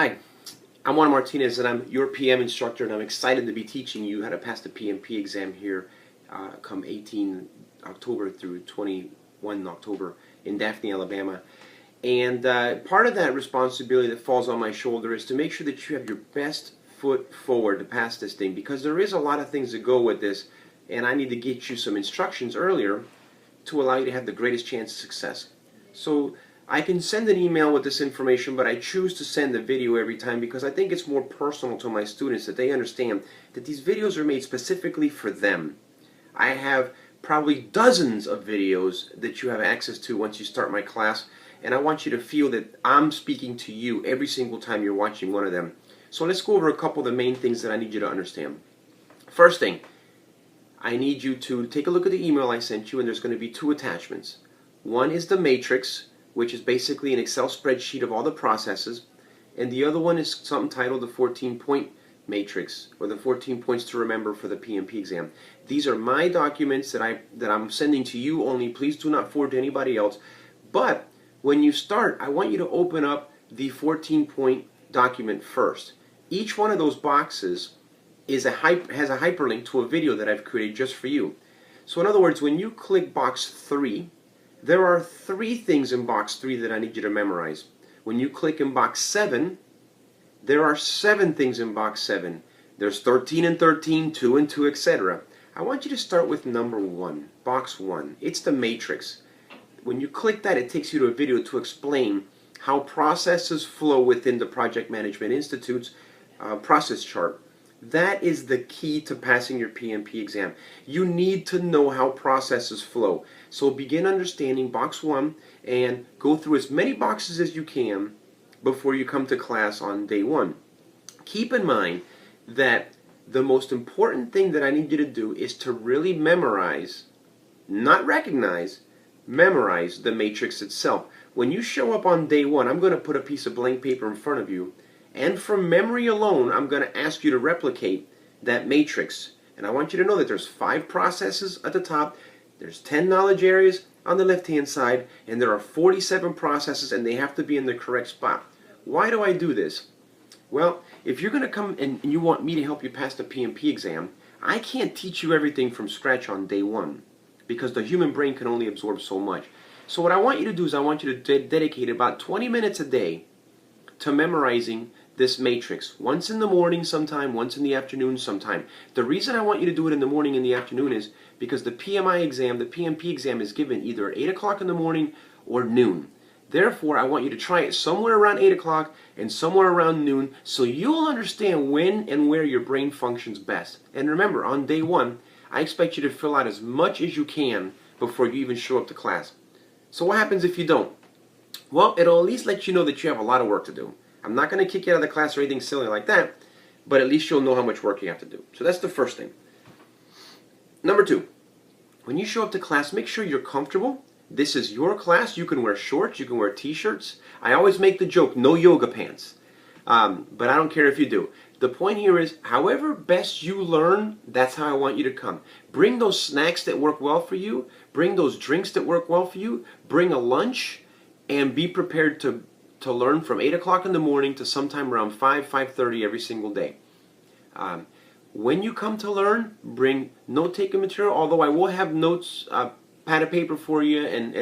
Hi, I'm Juan Martinez and I'm your PM instructor, and I'm excited to be teaching you how to pass the PMP exam here come 18 October through 21 October in Daphne, Alabama. And part of that responsibility that falls on my shoulder is to make sure that you have your best foot forward to pass this thing, because there is a lot of things that go with this, and I need to get you some instructions earlier to allow you to have the greatest chance of success. So I can send an email with this information, but I choose to send a video every time because I think it's more personal to my students, that they understand that these videos are made specifically for them. I have probably dozens of videos that you have access to once you start my class, and I want you to feel that I'm speaking to you every single time you're watching one of them. So let's go over a couple of the main things that I need you to understand. First thing, I need you to take a look at the email I sent you, and there's going to be two attachments. One is the matrix, which is basically an Excel spreadsheet of all the processes, and the other one is something titled the 14-point matrix, or the 14 points to remember for the PMP exam. These are my documents that I'm sending to you only. Please do not forward to anybody else. But when you start, I want you to open up the 14-point document first. Each one of those boxes has a hyperlink to a video that I've created just for you. So in other words, when you click box 3, there are 3 things in box 3 that I need you to memorize. When you click in box 7, there are 7 things in box 7. There's 13 and 13, 2 and 2, etc. I want you to start with number 1, box 1. It's the matrix. When you click that, it takes you to a video to explain how processes flow within the Project Management Institute's process chart. That is the key to passing your PMP exam. You need to know how processes flow. So begin understanding box 1 and go through as many boxes as you can before you come to class on day 1. Keep in mind that the most important thing that I need you to do is to really memorize, not recognize, memorize the matrix itself. When you show up on day 1, I'm going to put a piece of blank paper in front of you, and from memory alone, I'm going to ask you to replicate that matrix. And I want you to know that there's 5 processes at the top, there's 10 knowledge areas on the left-hand side, and there are 47 processes, and they have to be in the correct spot. Why do I do this? Well, if you're going to come and you want me to help you pass the PMP exam, I can't teach you everything from scratch on day 1, because the human brain can only absorb so much. So what I want you to do is I want you to dedicate about 20 minutes a day to memorizing this matrix. Once in the morning sometime, once in the afternoon sometime. The reason I want you to do it in the morning and the afternoon is because the PMI exam, the PMP exam, is given either at 8 o'clock in the morning or noon. Therefore, I want you to try it somewhere around 8 o'clock and somewhere around noon, so you'll understand when and where your brain functions best. And remember, on day 1, I expect you to fill out as much as you can before you even show up to class. So what happens if you don't? Well, it'll at least let you know that you have a lot of work to do. I'm not going to kick you out of the class or anything silly like that, but at least you'll know how much work you have to do. So that's the first thing. Number 2, when you show up to class, make sure you're comfortable. This is your class. You can wear shorts, you can wear t-shirts. I always make the joke, no yoga pants. But I don't care if you do. The point here is, however best you learn, that's how I want you to come. Bring those snacks that work well for you. Bring those drinks that work well for you. Bring a lunch, and be prepared to learn from 8 o'clock in the morning to sometime around 5:30 every single day. When you come to learn, bring note-taking material, although I will have notes, pad of paper for you, and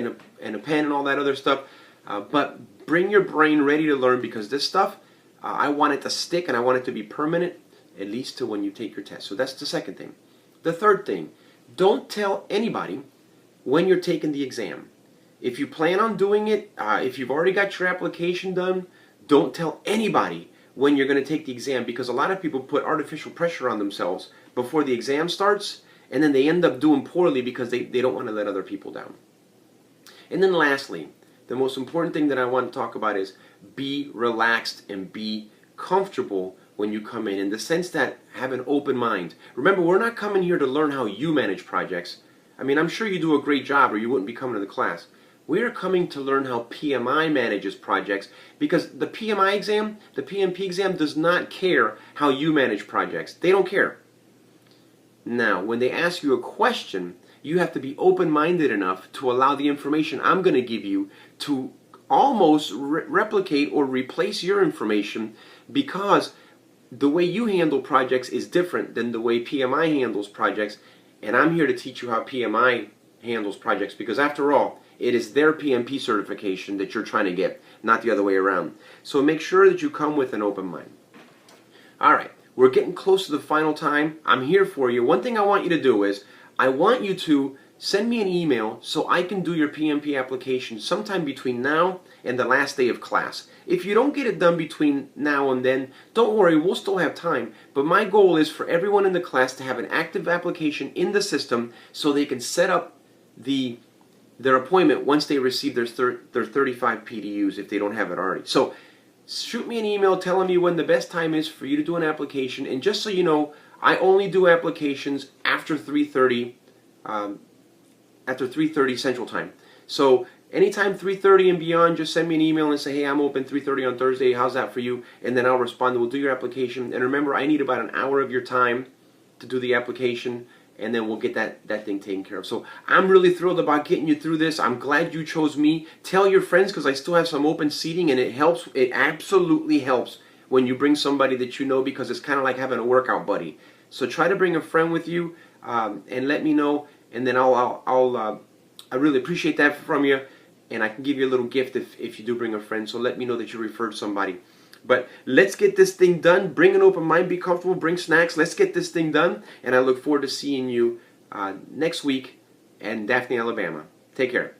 a pen and all that other stuff. But bring your brain ready to learn, because this stuff, I want it to stick, and I want it to be permanent, at least to when you take your test. So that's the second thing. The third thing, don't tell anybody when you're taking the exam. If you plan on doing it, if you've already got your application done, don't tell anybody when you're going to take the exam, because a lot of people put artificial pressure on themselves before the exam starts, and then they end up doing poorly because they don't want to let other people down. And then lastly, the most important thing that I want to talk about is be relaxed and be comfortable when you come in the sense that have an open mind. Remember, we're not coming here to learn how you manage projects. I mean, I'm sure you do a great job or you wouldn't be coming to the class. We're coming to learn how PMI manages projects, because the PMI exam, the PMP exam, does not care how you manage projects. They don't care. Now, when they ask you a question, you have to be open-minded enough to allow the information I'm going to give you to almost replicate or replace your information, because the way you handle projects is different than the way PMI handles projects, and I'm here to teach you how PMI handles projects, because after all, it is their PMP certification that you're trying to get, not the other way around. So make sure that you come with an open mind. Alright, we're getting close to the final time. I'm here for you. One thing I want you to do is, I want you to send me an email so I can do your PMP application sometime between now and the last day of class. If you don't get it done between now and then, don't worry, we'll still have time. But my goal is for everyone in the class to have an active application in the system so they can set up their appointment once they receive their 35 PDUs if they don't have it already. So shoot me an email telling me when the best time is for you to do an application. And just so you know, I only do applications after 3:30 Central Time. So anytime 3:30 and beyond, just send me an email and say, hey, I'm open 3:30 on Thursday. How's that for you? And then I'll respond and we'll do your application. And remember, I need about an hour of your time to do the application, and then we'll get that thing taken care of. So I'm really thrilled about getting you through this. I'm glad you chose me. Tell your friends, because I still have some open seating, and it helps. It absolutely helps when you bring somebody that you know, because it's kind of like having a workout buddy. So try to bring a friend with you, and let me know, and then I really appreciate that from you, and I can give you a little gift if you do bring a friend. So let me know that you referred somebody. But let's get this thing done. Bring an open mind, be comfortable, bring snacks. Let's get this thing done, and I look forward to seeing you next week in Daphne, Alabama. Take care.